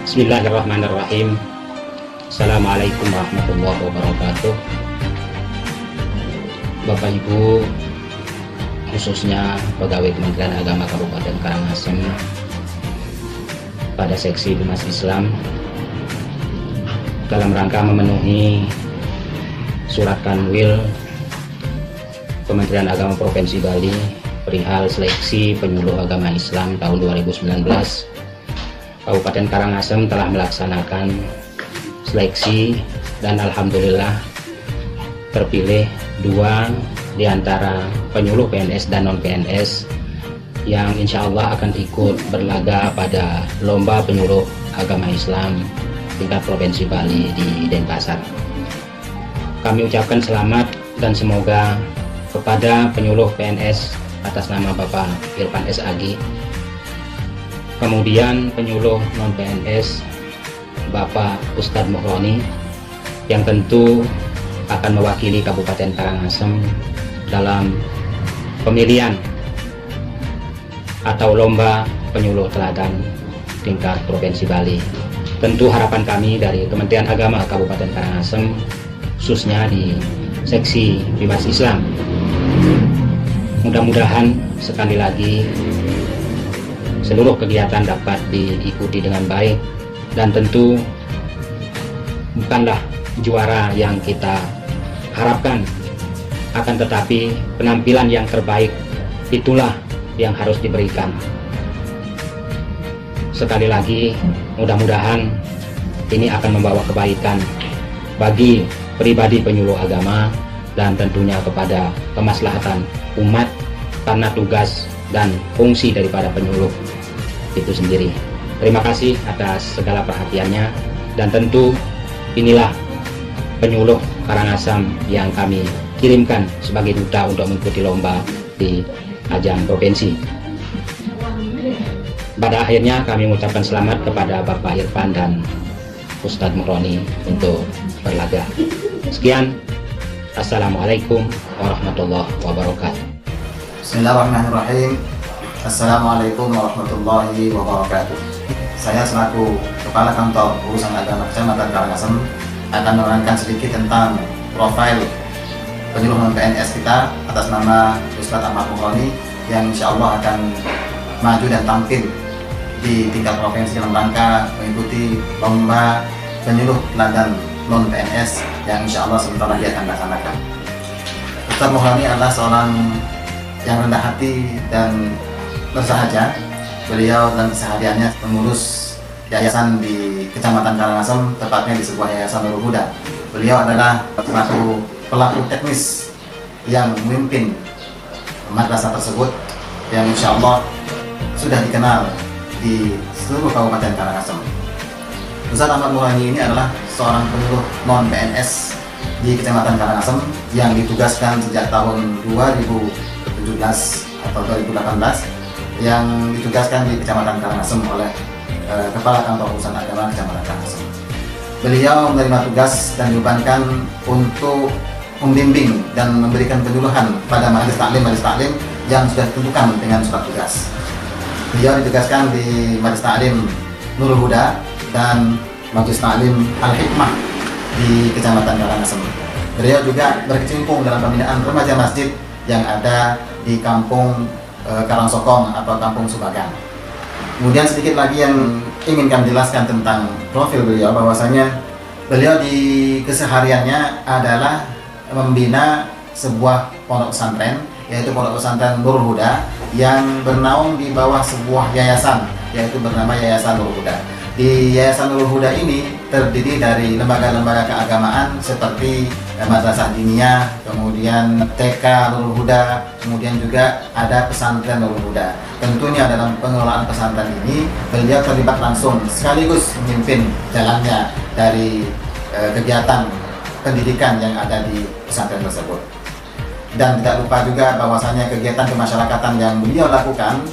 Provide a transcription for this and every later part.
Bismillahirrahmanirrahim. Assalamualaikum warahmatullahi wabarakatuh. Bapak Ibu, khususnya pegawai Kementerian Agama Kabupaten Karangasem pada seksi Humas Islam, dalam rangka memenuhi surat kanwil Kementerian Agama Provinsi Bali perihal seleksi penyuluh agama Islam tahun 2019, Kabupaten Karangasem telah melaksanakan seleksi dan alhamdulillah terpilih 2 di antara penyuluh PNS dan non-PNS yang insya Allah akan ikut berlaga pada lomba penyuluh agama Islam tingkat Provinsi Bali di Denpasar. Kami ucapkan selamat dan semoga kepada penyuluh PNS atas nama Bapak Irfan SAG, kemudian penyuluh non-PNS Bapak Ustadz Muhroni yang tentu akan mewakili Kabupaten Karangasem dalam pemilihan atau lomba penyuluh teladan tingkat Provinsi Bali. Tentu harapan kami dari Kementerian Agama Kabupaten Karangasem, khususnya di seksi Humas Islam, mudah-mudahan sekali lagi seluruh kegiatan dapat diikuti dengan baik, dan tentu bukanlah juara yang kita harapkan, akan tetapi penampilan yang terbaik itulah yang harus diberikan. Sekali lagi, mudah-mudahan ini akan membawa kebaikan bagi pribadi penyuluh agama dan tentunya kepada kemaslahatan umat, karena tugas dan fungsi daripada penyuluh itu sendiri. Terima kasih atas segala perhatiannya, dan tentu inilah penyuluh Karangasem yang kami kirimkan sebagai duta untuk mengikuti lomba di ajang provinsi. Pada akhirnya kami mengucapkan selamat kepada Bapak Irfan dan Ustadz Muhroni untuk berlaga. Sekian, Assalamualaikum warahmatullahi wabarakatuh. Bismillahirrahmanirrahim. Assalamualaikum warahmatullahi wabarakatuh. Saya selaku Kepala Kantor Urusan Agama Kecamatan Karangasem akan menerangkan sedikit tentang profil penyuluh non-PNS kita atas nama Ustadz Ahmad Muhroni yang insya Allah akan maju dan tampil di tingkat provinsi dalam rangka mengikuti lomba penyuluh teladan non-PNS yang insya Allah sebentar lagi akan dilaksanakan. Ustadz Muhroni adalah seorang yang rendah hati dan bersahaja. Beliau dan kesehariannya mengurus yayasan di Kecamatan Karangasem, tepatnya di sebuah yayasan Nurul Huda. Beliau adalah pelaku teknis yang memimpin madrasah tersebut yang insya Allah sudah dikenal di seluruh Kabupaten Karangasem. Ustadz Ahmad Muhroni ini adalah seorang penyuluh non-PNS di Kecamatan Karangasem yang ditugaskan sejak tahun 2017 atau 2018, yang ditugaskan di Kecamatan Karangasem oleh Kepala Kantor Urusan Agama Kecamatan Karangasem. Beliau menerima tugas dan dibebankan untuk membimbing dan memberikan penyuluhan pada majelis taklim yang sudah ditentukan dengan surat tugas. Beliau ditugaskan di Majelis Taklim Nurul Huda dan Majelis Taklim Al-Hikmah di Kecamatan Karangasem. Beliau juga berkecimpung dalam pembinaan remaja masjid yang ada di Kampung Karangsokong atau Kampung Subagan. Kemudian sedikit lagi yang ingin kami jelaskan tentang profil beliau, bahwasanya beliau di kesehariannya adalah membina sebuah pondok pesantren, yaitu Pondok Pesantren Nurul Huda yang bernaung di bawah sebuah yayasan, yaitu bernama Yayasan Nurul Huda. Di Yayasan Nurul Huda ini terdiri dari lembaga-lembaga keagamaan seperti Madrasah Diniyah, kemudian TK Nurul Huda, kemudian juga ada pesantren Nurul Huda. Tentunya dalam pengelolaan pesantren ini beliau terlibat langsung sekaligus memimpin jalannya dari kegiatan pendidikan yang ada di pesantren tersebut. Dan tidak lupa juga bahwasanya kegiatan kemasyarakatan yang beliau lakukan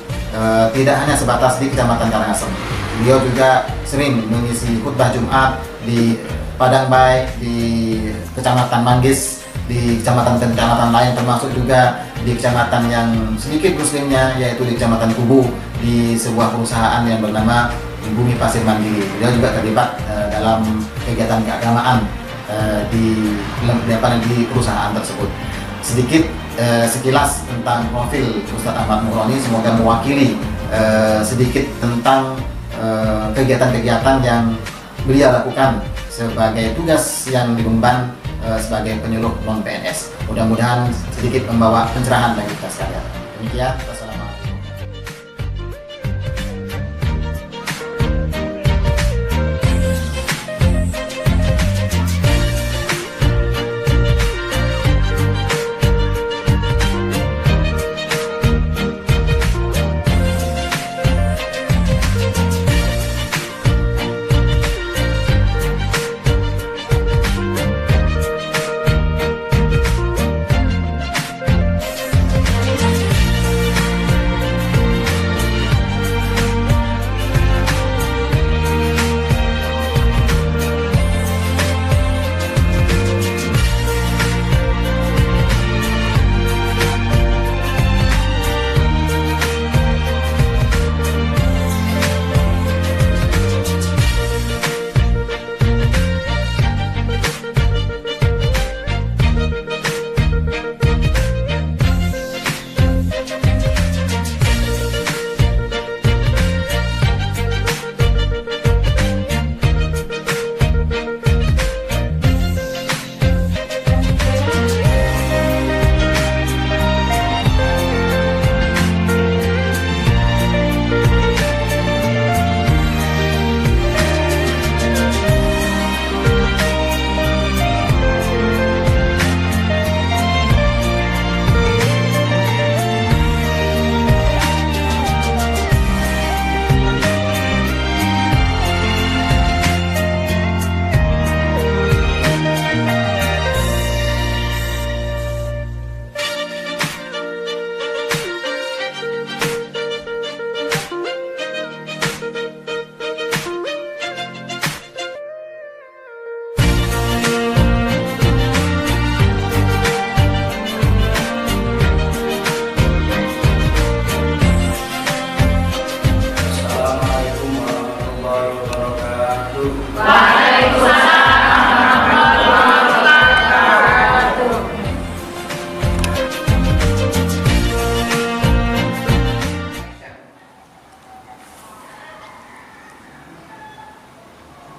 tidak hanya sebatas di Kecamatan Karangasem. Beliau juga sering mengisi khutbah Jumat di Padang Bay, di Kecamatan Manggis, di kecamatan-kecamatan lain, termasuk juga di kecamatan yang sedikit muslimnya, yaitu di Kecamatan Kubu, di sebuah perusahaan yang bernama Bumi Pasir Mandiri. Beliau juga terlibat dalam kegiatan keagamaan di perusahaan tersebut. Sedikit sekilas tentang profil Ustadz Ahmad Nuhroni, semoga mewakili sedikit tentang kegiatan-kegiatan yang beliau lakukan sebagai tugas yang diemban sebagai penyuluh non PNS. Mudah-mudahan sedikit membawa pencerahan bagi kita sekalian. Demikian, wassalamualaikum.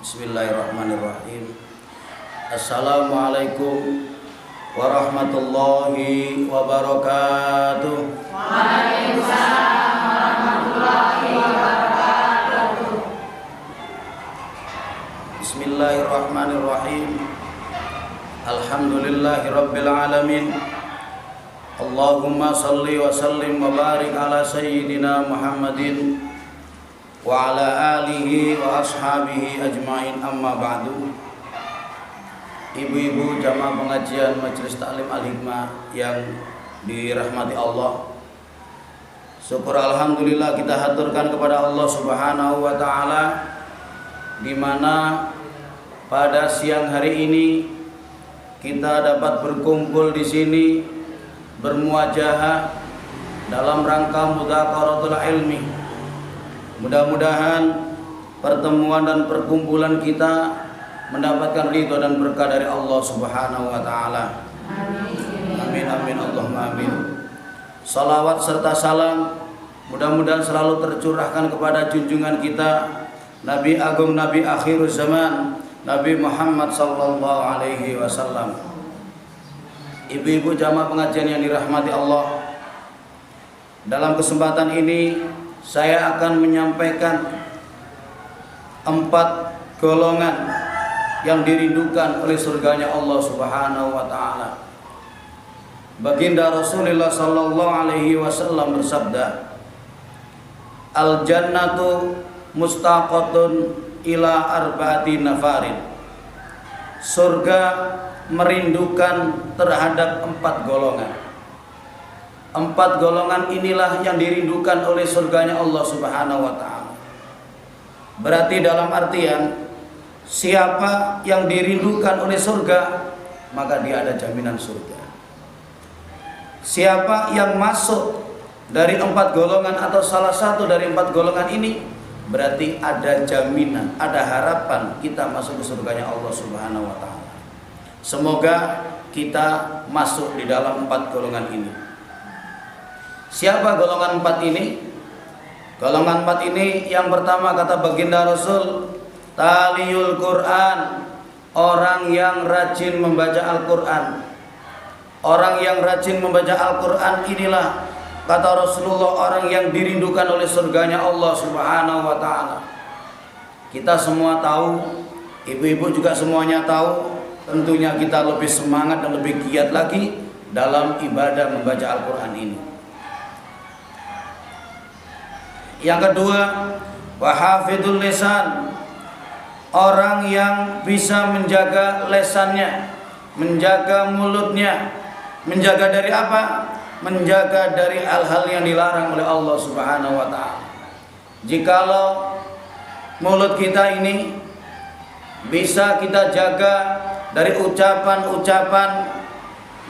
Bismillahirrahmanirrahim. Assalamualaikum warahmatullahi wabarakatuh. Waalaikumsalam warahmatullahi wabarakatuh. Bismillahirrahmanirrahim. Alhamdulillahi rabbil alamin. Allahumma salli wa sallim wa barik ala sayyidina Muhammadin wa ala alihi wa ashabihi ajmain, amma ba'du. Ibu-ibu jamaah pengajian Majelis Taklim Al-Hikmah yang dirahmati Allah, syukur alhamdulillah kita haturkan kepada Allah Subhanahu wa taala, di mana pada siang hari ini kita dapat berkumpul di sini bermuajahah dalam rangka mudzakkaratul ilmi. Mudah-mudahan pertemuan dan perkumpulan kita mendapatkan ridho dan berkah dari Allah Subhanahu wa taala. Amin amin Allahumma amin. Salawat serta salam mudah-mudahan selalu tercurahkan kepada junjungan kita, Nabi Agung, Nabi akhir zaman, Nabi Muhammad sallallahu alaihi wasallam. Ibu-ibu jamaah pengajian yang dirahmati Allah, dalam kesempatan ini saya akan menyampaikan 4 golongan yang dirindukan oleh surganya Allah Subhanahu wa taala. Baginda Rasulullah sallallahu alaihi wasallam bersabda, "Al jannatu mustaqatun ila arba'ati nafarin." Surga merindukan terhadap 4 golongan. 4 golongan inilah yang dirindukan oleh surganya Allah Subhanahu wa taala. Berarti dalam artian siapa yang dirindukan oleh surga, maka dia ada jaminan surga. Siapa yang masuk dari 4 golongan atau salah satu dari 4 golongan ini, berarti ada jaminan, ada harapan kita masuk ke surganya Allah Subhanahu wa taala. Semoga kita masuk di dalam 4 golongan ini. Siapa golongan 4 ini? Golongan 4 ini yang pertama kata baginda Rasul, taliyul Quran, orang yang rajin membaca Al-Quran. Orang yang rajin membaca Al-Quran inilah kata Rasulullah orang yang dirindukan oleh surganya Allah Subhanahu wa taala. Kita semua tahu, ibu-ibu juga semuanya tahu, tentunya kita lebih semangat dan lebih giat lagi dalam ibadah membaca Al-Quran ini. Yang kedua, wahafidul lisan, orang yang bisa menjaga lesannya, menjaga mulutnya. Menjaga dari apa? Menjaga dari hal-hal yang dilarang oleh Allah Subhanahu wa taala. Jikalau mulut kita ini bisa kita jaga dari ucapan-ucapan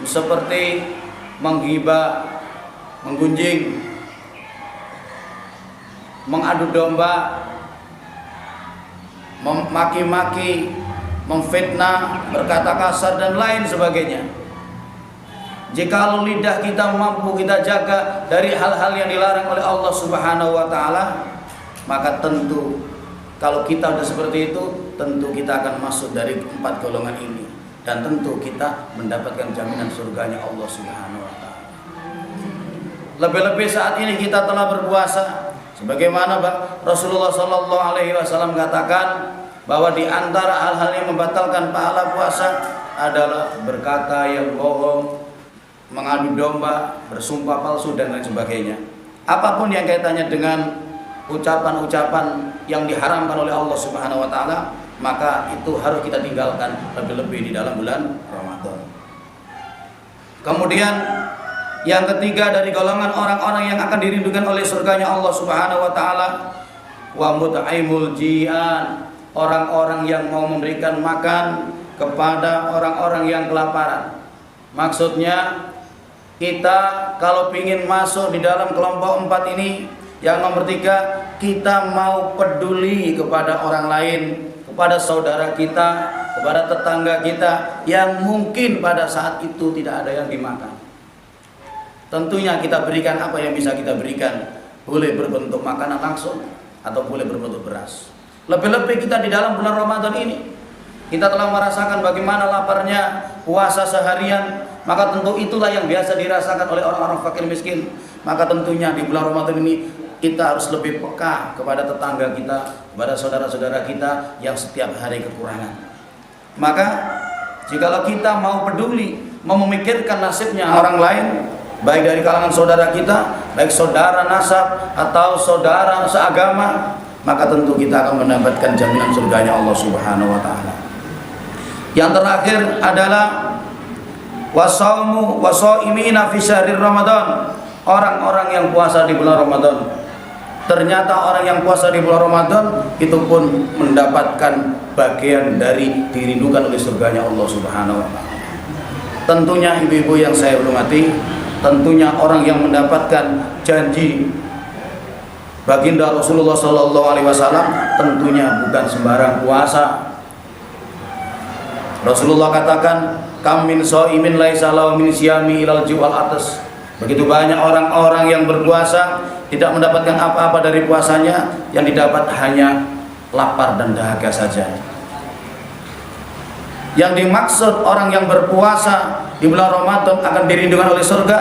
seperti menggibah, menggunjing, mengadu domba, memaki-maki, memfitnah, berkata kasar dan lain sebagainya. Jikalau lidah kita mampu kita jaga dari hal-hal yang dilarang oleh Allah Subhanahu wa taala, maka tentu kalau kita sudah seperti itu, tentu kita akan masuk dari 4 golongan ini dan tentu kita mendapatkan jaminan surganya Allah Subhanahu wa taala. Lebih-lebih saat ini kita telah berpuasa, sebagaimana Rasulullah sallallahu alaihi wasallam katakan bahwa di antara hal-hal yang membatalkan pahala puasa adalah berkata yang bohong, mengadu domba, bersumpah palsu dan lain sebagainya. Apapun yang kaitannya dengan ucapan-ucapan yang diharamkan oleh Allah Subhanahu wa taala, maka itu harus kita tinggalkan lebih-lebih di dalam bulan Ramadan. Kemudian yang ketiga dari golongan orang-orang yang akan dirindukan oleh surganya Allah Subhanahu wa taala, wa mut'aimul jian, orang-orang yang mau memberikan makan kepada orang-orang yang kelaparan. Maksudnya kita kalau ingin masuk di dalam kelompok 4 ini, yang nomor 3, kita mau peduli kepada orang lain, kepada saudara kita, kepada tetangga kita yang mungkin pada saat itu tidak ada yang dimakan. Tentunya kita berikan apa yang bisa kita berikan, boleh berbentuk makanan langsung atau boleh berbentuk beras. Lebih-lebih kita di dalam bulan Ramadan ini, kita telah merasakan bagaimana laparnya puasa seharian, maka tentu itulah yang biasa dirasakan oleh orang-orang fakir miskin. Maka tentunya di bulan Ramadan ini kita harus lebih peka kepada tetangga kita, kepada saudara-saudara kita yang setiap hari kekurangan. Maka jikalau kita mau peduli, mau memikirkan nasibnya orang lain, baik dari kalangan saudara kita, baik saudara nasab atau saudara seagama, maka tentu kita akan mendapatkan jaminan surganya Allah Subhanahu wa taala. Yang terakhir adalah wasaumu wasaimina fi syahrir Ramadan, orang-orang yang puasa di bulan Ramadan. Ternyata orang yang puasa di bulan Ramadan itu pun mendapatkan bagian dari dirindukan oleh surganya Allah Subhanahu wa taala. Tentunya ibu-ibu yang saya hormati, tentunya orang yang mendapatkan janji baginda Rasulullah sallallahu alaihi wasallam tentunya bukan sembarang puasa. Rasulullah katakan, kam min shaimin laisa lahu min siyami ilal ju'al atas. Begitu banyak orang-orang yang berpuasa tidak mendapatkan apa-apa dari puasanya, yang didapat hanya lapar dan dahaga saja. Yang dimaksud orang yang berpuasa di bulan Ramadan akan dirindukan oleh surga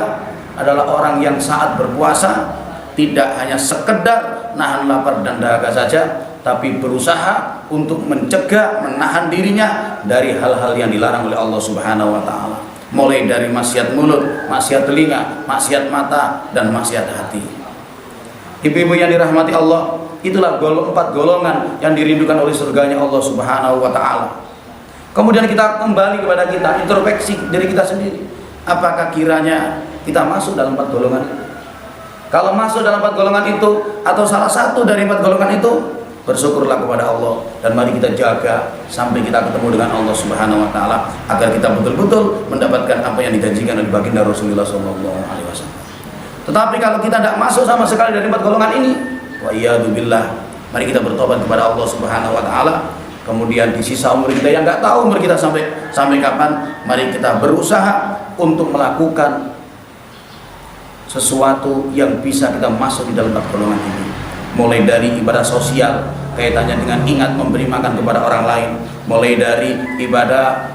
adalah orang yang saat berpuasa tidak hanya sekedar nahan lapar dan dahaga saja, tapi berusaha untuk mencegah, menahan dirinya dari hal-hal yang dilarang oleh Allah Subhanahu wa taala. Mulai dari maksiat mulut, maksiat telinga, maksiat mata, dan maksiat hati. Ibu-ibu yang dirahmati Allah, itulah 4 golongan yang dirindukan oleh surganya Allah Subhanahu wa taala. Kemudian kita kembali kepada kita, introspeksi diri kita sendiri. Apakah kiranya kita masuk dalam 4 golongan itu? Kalau masuk dalam 4 golongan itu, atau salah satu dari 4 golongan itu, bersyukurlah kepada Allah dan mari kita jaga sampai kita ketemu dengan Allah Subhanahu wa taala agar kita betul-betul mendapatkan apa yang dijanjikan oleh baginda Rasulullah sallallahu alaihi wasallam. Tetapi kalau kita tidak masuk sama sekali dari 4 golongan ini, wa iyadu billah, Mari kita bertobat kepada Allah Subhanahu wa taala. Kemudian di sisa umur kita yang nggak tahu umur kita sampai kapan, mari kita berusaha untuk melakukan sesuatu yang bisa kita masuk di dalam golongan ini. Mulai dari ibadah sosial kaitannya dengan ingat memberi makan kepada orang lain, mulai dari ibadah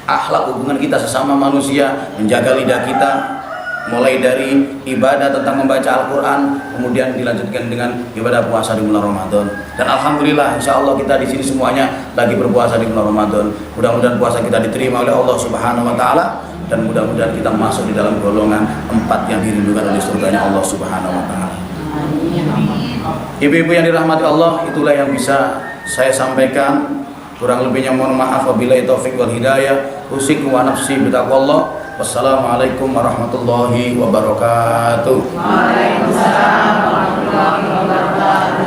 akhlak hubungan kita sesama manusia, menjaga lidah kita, mulai dari ibadah tentang membaca Al-Quran, kemudian dilanjutkan dengan ibadah puasa di bulan Ramadan. Dan alhamdulillah, insya Allah kita di sini semuanya lagi berpuasa di bulan Ramadan. Mudah-mudahan puasa kita diterima oleh Allah Subhanahu wa taala, dan mudah-mudahan kita masuk di dalam golongan 4 yang dirindukan oleh surganya Allah Subhanahu wa taala. Ibu-ibu yang dirahmati Allah, itulah yang bisa saya sampaikan. Kurang lebihnya mohon maaf, wabillahi taufik wal hidayah. Usikum wa nafsi bitaqwallah. Wassalamualaikum warahmatullahi wabarakatuh. Waalaikumsalam warahmatullahi wabarakatuh.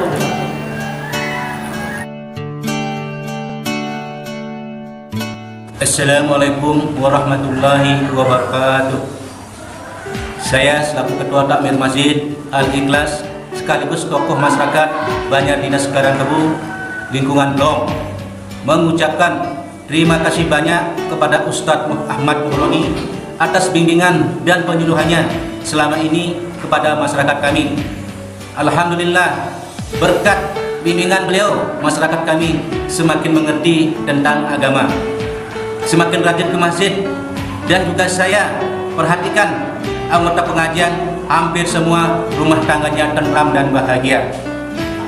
Assalamualaikum warahmatullahi wabarakatuh. Saya selaku Ketua Takmir Masjid Al-Ikhlas sekaligus tokoh masyarakat Banjar Dinas Karangkebu lingkungan Blong mengucapkan terima kasih banyak kepada Ustadz Ahmad Muhroni atas bimbingan dan penyuluhannya selama ini kepada masyarakat kami. Alhamdulillah, berkat bimbingan beliau, masyarakat kami semakin mengerti tentang agama, semakin rajin ke masjid, dan juga saya perhatikan anggota pengajian hampir semua rumah tangganya tentram dan bahagia.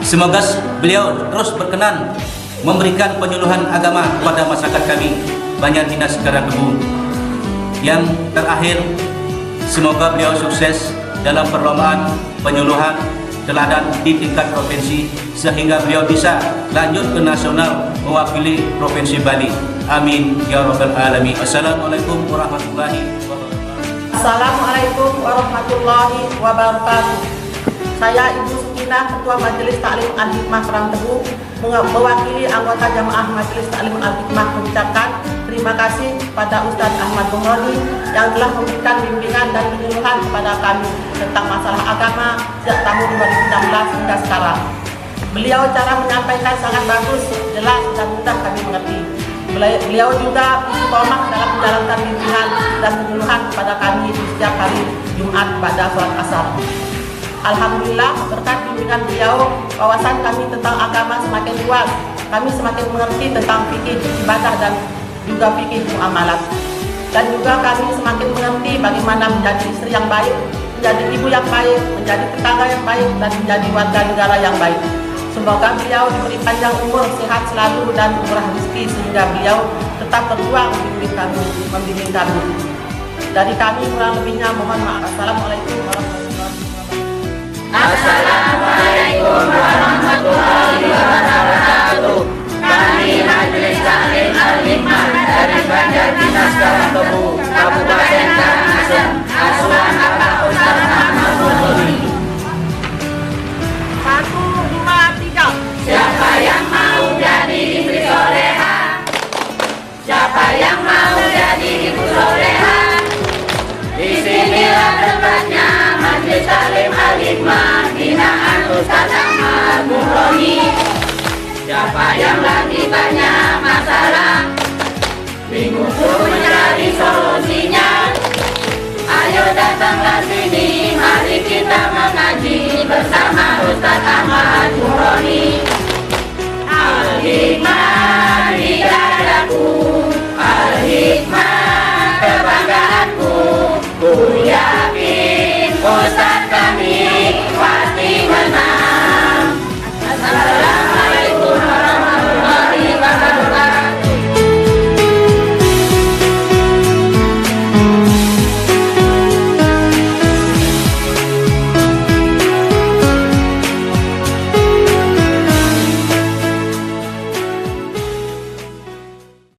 Semoga beliau terus berkenan memberikan penyuluhan agama kepada masyarakat kami Banjar Dinas Karangkebu. Yang terakhir, semoga beliau sukses dalam perlombaan penyuluhan teladan di tingkat provinsi sehingga beliau bisa lanjut ke nasional mewakili Provinsi Bali. Amin ya rabbal alamin. Assalamualaikum warahmatullahi wabarakatuh. Assalamualaikum warahmatullahi wabarakatuh. Saya Ibu Sukinah, Ketua Majelis Taklim Al-Hikmah Karangkebu, mewakili anggota Jamaah Majelis Taklim Al-Hikmah mengucapkan terima kasih kepada Ustadz Ahmad Muhroni yang telah memberikan bimbingan dan penyuluhan kepada kami tentang masalah agama sejak tahun 2016 hingga sekarang. Beliau cara menyampaikan sangat bagus, jelas dan mudah kami mengerti. Beliau juga istiqomah dalam menjalankan bimbingan dan penyuluhan kepada kami di setiap hari Jumat pada sholat asar. Alhamdulillah, berkat bimbingan beliau, wawasan kami tentang agama semakin luas. Kami semakin mengerti tentang fikih ibadah dan juga fikih muamalat. Dan juga kami semakin mengerti bagaimana menjadi istri yang baik, menjadi ibu yang baik, menjadi tetangga yang baik, dan menjadi warga negara yang baik. Semoga beliau diberi panjang umur, sehat selalu, dan murah rezeki sehingga beliau tetap berjuang membimbing kami. Dari kami kurang lebihnya mohon maaf. Assalamualaikum warahmatullahi wabarakatuh. Assalamualaikum warahmatullahi wabarakatuh. Kami Majelis Taklim Al-Hikmah dari Banjar Dinas Karangkebu, Kabupaten Karangasem, asuhan Bapak Ustadz Ahmad Muhroni. 1, 2, 3. Siapa yang mau jadi istri soleha? Siapa yang mau jadi ibu soleha? Disinilah tempatnya Majelis Taklim Al-Hikmah binaan Ustadz Ahmad Muhroni. Siapa yang lagi banyak masalah, bingung untuk mencari solusinya, ayo datanglah sini, mari kita mengaji bersama Ustadz Ahmad Muhroni. Al-Hikmah